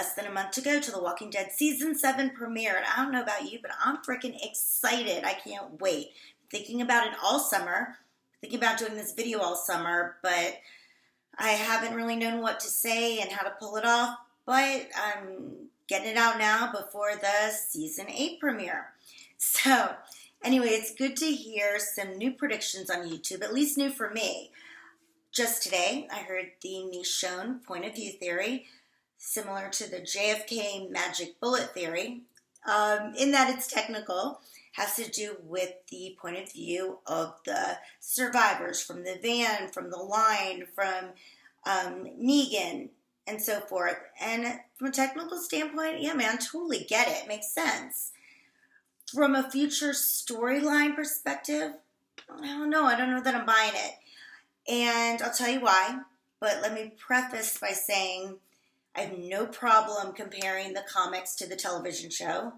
less than a month to go till The Walking Dead Season 7 premiere. And I don't know about you, but I'm freaking excited. I can't wait. Thinking about it all summer. Thinking about doing this video all summer, but I haven't really known what to say and how to pull it off. But I'm getting it out now before the Season 8 premiere. So, anyway, it's good to hear some new predictions on YouTube, at least new for me. Just today, I heard the Michonne point of view theory, similar to the JFK magic bullet theory, in that it's technical, has to do with the point of view of the survivors from the van, from the line, from Negan, and so forth. And from a technical standpoint, yeah, man, totally get it. Makes sense. From a future storyline perspective, I don't know that I'm buying it. And I'll tell you why, but let me preface by saying I have no problem comparing the comics to the television show.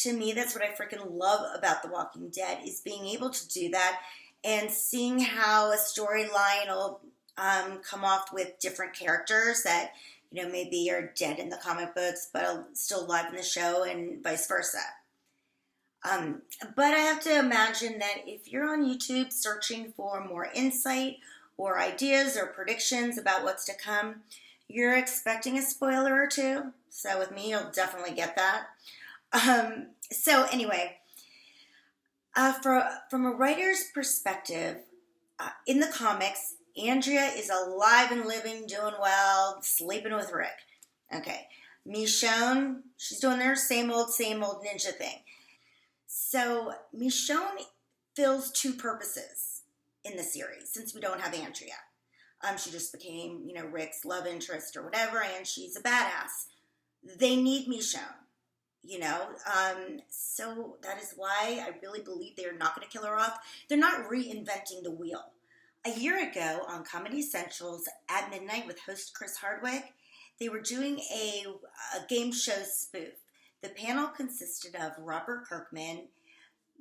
To me, that's what I freaking love about The Walking Dead, is being able to do that and seeing how a storyline will come off with different characters that, maybe are dead in the comic books but are still alive in the show, and vice versa. But I have to imagine that if you're on YouTube searching for more insight or ideas or predictions about what's to come, you're expecting a spoiler or two. So with me, you'll definitely get that. So anyway, from a writer's perspective, in the comics, Andrea is alive and living, doing well, sleeping with Rick. Okay. Michonne, she's doing their same old ninja thing. So Michonne fills two purposes in the series, since we don't have Andrea. She just became, Rick's love interest or whatever, and she's a badass. They need Michonne, so that is why I really believe they're not going to kill her off. They're not reinventing the wheel. A year ago on Comedy Central's At Midnight with host Chris Hardwick, they were doing a game show spoof. The panel consisted of Robert Kirkman,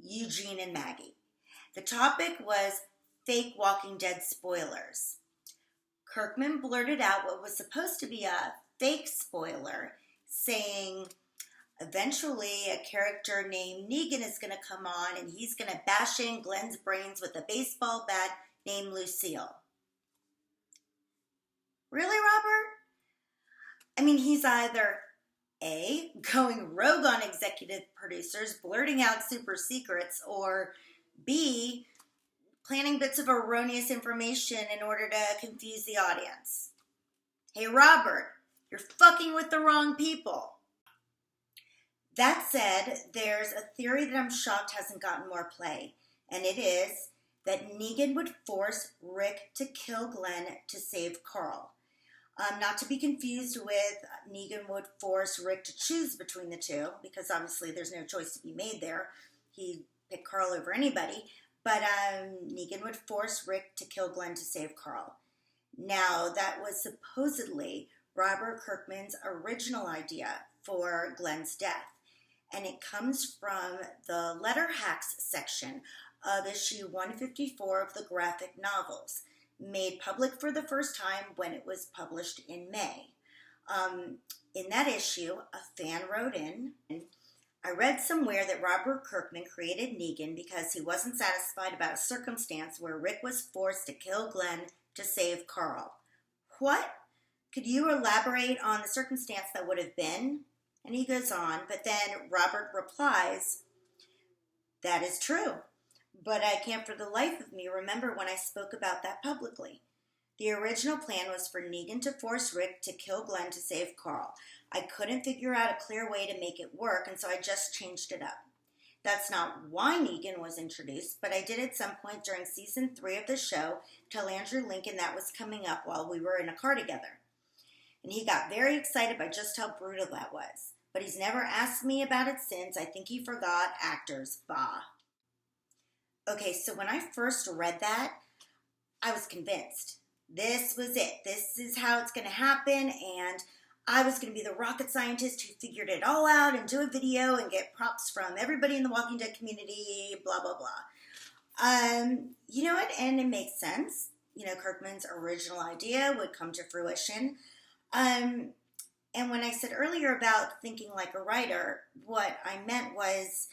Eugene, and Maggie. The topic was fake Walking Dead spoilers. Kirkman blurted out what was supposed to be a fake spoiler, saying, eventually a character named Negan is going to come on and he's going to bash in Glenn's brains with a baseball bat named Lucille. Really, Robert? I mean, he's either A, going rogue on executive producers, blurting out super secrets, or B, planting bits of erroneous information in order to confuse the audience. Hey, Robert, you're fucking with the wrong people. That said, there's a theory that I'm shocked hasn't gotten more play, and it is that Negan would force Rick to kill Glenn to save Carl. Not to be confused with Negan would force Rick to choose between the two, because obviously there's no choice to be made there. He'd pick Carl over anybody. But Negan would force Rick to kill Glenn to save Carl. Now, that was supposedly Robert Kirkman's original idea for Glenn's death. And it comes from the letter hacks section of issue 154 of the graphic novels, made public for the first time when it was published in May. In that issue, a fan wrote in, I read somewhere that Robert Kirkman created Negan because he wasn't satisfied about a circumstance where Rick was forced to kill Glenn to save Carl. What? Could you elaborate on the circumstance that would have been? And he goes on, but then Robert replies, that is true. But I can't for the life of me remember when I spoke about that publicly. The original plan was for Negan to force Rick to kill Glenn to save Carl. I couldn't figure out a clear way to make it work, and so I just changed it up. That's not why Negan was introduced, but I did at some point during season 3 of the show tell Andrew Lincoln that was coming up while we were in a car together. And he got very excited by just how brutal that was. But he's never asked me about it since. I think he forgot actors. Bah. Okay, so when I first read that, I was convinced. This was it. This is how it's going to happen, and I was going to be the rocket scientist who figured it all out and do a video and get props from everybody in the Walking Dead community, blah, blah, blah. You know what? And it makes sense. Kirkman's original idea would come to fruition. And when I said earlier about thinking like a writer, what I meant was,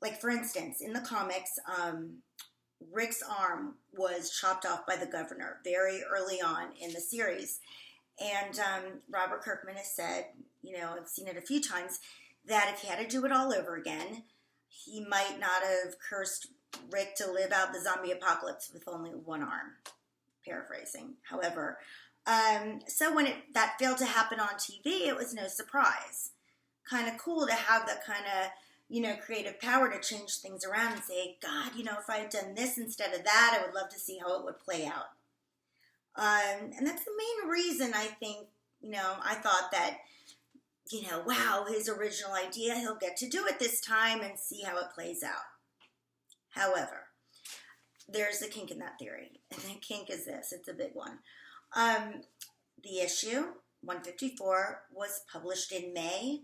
like, for instance, in the comics, Rick's arm was chopped off by the governor very early on in the series. And Robert Kirkman has said, I've seen it a few times, that if he had to do it all over again, he might not have cursed Rick to live out the zombie apocalypse with only one arm. Paraphrasing, however. So when that failed to happen on TV, it was no surprise. Kind of cool to have that kind of, creative power to change things around and say, God, if I had done this instead of that, I would love to see how it would play out. And that's the main reason I think, I thought that, wow, his original idea, he'll get to do it this time and see how it plays out. However, there's a kink in that theory. And the kink is this. It's a big one. The issue, 154, was published in May.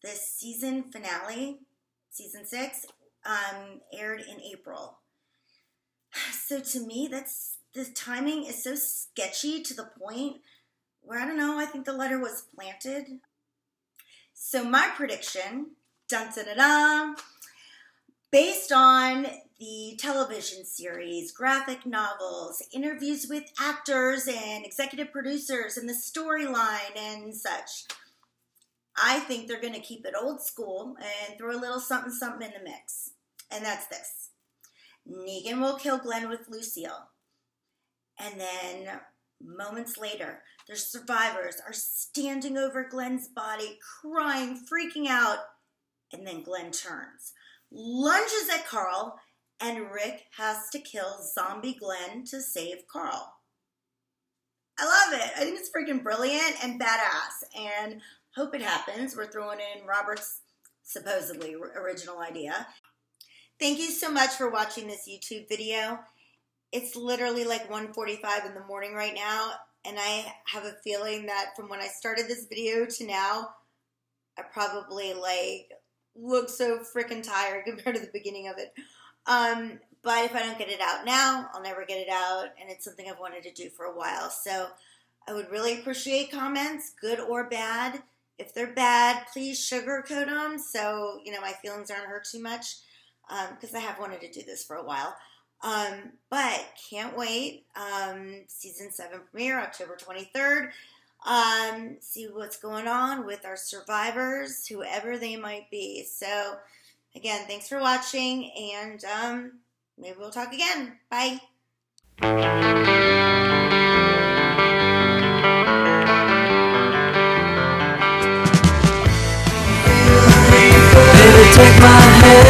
The season finale, season 6, aired in April. So to me, the timing is so sketchy to the point where, I don't know, I think the letter was planted. So my prediction, dun-dun-dun-dun, based on the television series, graphic novels, interviews with actors and executive producers, and the storyline and such, I think they're going to keep it old school and throw a little something in the mix. And that's this. Negan will kill Glenn with Lucille. And then moments later, the survivors are standing over Glenn's body, crying, freaking out. And then Glenn turns, lunges at Carl, and Rick has to kill zombie Glenn to save Carl. I love it. I think it's freaking brilliant and badass. And hope it happens. We're throwing in Robert's supposedly original idea. Thank you so much for watching this YouTube video. It's literally like 1:45 in the morning right now, and I have a feeling that from when I started this video to now, I probably look so freaking tired compared to the beginning of it. But if I don't get it out now, I'll never get it out, and it's something I've wanted to do for a while. So I would really appreciate comments, good or bad. If they're bad, please sugarcoat them so, my feelings aren't hurt too much, because I have wanted to do this for a while. But can't wait. Season 7 premiere, October 23rd. See what's going on with our survivors, whoever they might be. So, again, thanks for watching, and maybe we'll talk again. Bye. Take my hand.